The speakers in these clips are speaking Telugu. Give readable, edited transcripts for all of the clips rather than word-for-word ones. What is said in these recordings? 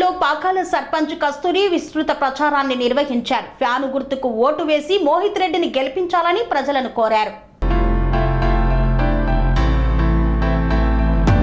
పల్లెలో పాకాల సర్పంచ్ కస్తూరి విస్తృత ప్రచారాన్ని నిర్వహించారు. ఫ్యాను గుర్తుకు ఓటు వేసి మోహిత్ రెడ్డిని గెలిపించాలని ప్రజలను కోరారు.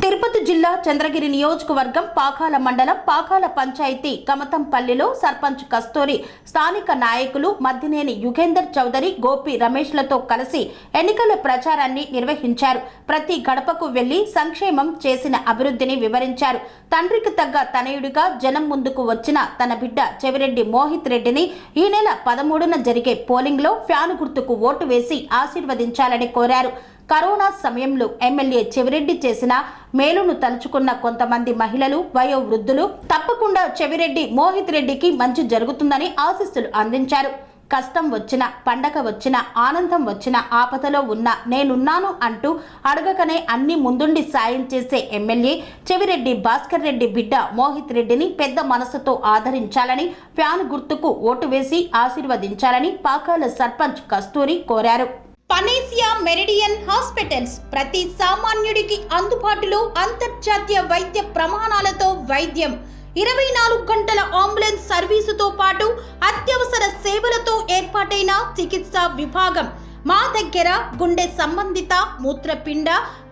తిరుపతి జిల్లా చంద్రగిరి నియోజకవర్గం పాకాల మండలం పాకాల పంచాయతీ కమతంపల్లిలో సర్పంచ్ కస్తూరి స్థానిక నాయకులు మద్దినేని యుగేందర్ చౌదరి, గోపి రమేష్లతో కలిసి ఎన్నికల ప్రచారాన్ని నిర్వహించారు. ప్రతి గడపకు వెళ్లి సంక్షేమం చేసిన అభివృద్ధిని వివరించారు. తండ్రికి తగ్గ తనయుడిగా జనం ముందుకు వచ్చిన తన బిడ్డ చెవిరెడ్డి మోహిత్ రెడ్డిని ఈ నెల 13న జరిగే పోలింగ్ లో ఫ్యాను గుర్తుకు ఓటు వేసి ఆశీర్వదించాలని కోరారు. కరోనా సమయంలో ఎమ్మెల్యే చెవిరెడ్డి చేసిన మేలును తలుచుకున్న కొంతమంది మహిళలు, వయోవృద్ధులు తప్పకుండా చెవిరెడ్డి మోహిత్ రెడ్డికి మంచి జరుగుతుందని ఆశీస్సులు అందించారు. కష్టం వచ్చినా, పండగ వచ్చినా, ఆనందం వచ్చినా, ఆపదలో ఉన్నా నేనున్నాను అంటూ అడగకనే అన్ని ముందుండి సాయం చేసే ఎమ్మెల్యే చెవిరెడ్డి భాస్కర్ రెడ్డి బిడ్డ మోహిత్ రెడ్డిని పెద్ద మనసుతో ఆదరించాలని, ఫ్యాన్ గుర్తుకు ఓటు వేసి ఆశీర్వదించాలని పాకాల సర్పంచ్ కస్తూరి కోరారు. పనేసియా మెరిడియన్ హాస్పిటల్స్ ప్రతి సామాన్యుడికి అందుబాటులో అంతర్జాతీయ వైద్య ప్రమాణాలతో వైద్యం, 24 గంటల అంబులెన్స్ సర్వీసుతో పాటు అత్యవసర సేవలతో ఏర్పాటైన చికిత్సా విభాగం. మా దగ్గర గుండె సంబంధిత, మూత్రపిండ,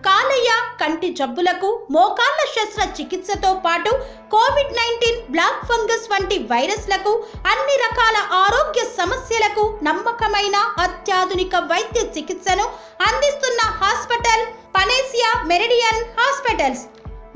కాలేయ, కంటి జబ్బులకు, మోకాళ్ల శస్త్ర చికిత్సతో పాటు కోవిడ్-19, బ్లాక్ ఫంగస్ వంటి వైరస్లకు, అన్ని రకాల ఆరోగ్య సమస్యలకు నమ్మకమైన అత్యాధునిక వైద్య చికిత్సను అందిస్తున్న హాస్పిటల్ పనేసియా మెరిడియన్ హాస్పిటల్స్.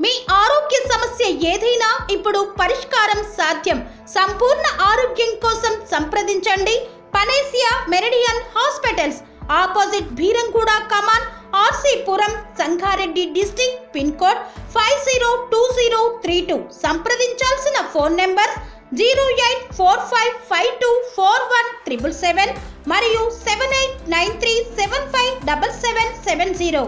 మీ ఆరోగ్య సమస్య ఏదైనా ఇప్పుడు పరిష్కారం సాధ్యం. సంపూర్ణ ఆరోగ్యం కోసం సంప్రదించండి Panacea Meridian hospitals, opposite Bheeramguda కమాన్, RC Puram, Sangareddy district, pin code 502032. సంప్రదించాల్సిన ఫోన్ నెంబర్ 0845524177 మరియు 7893757770.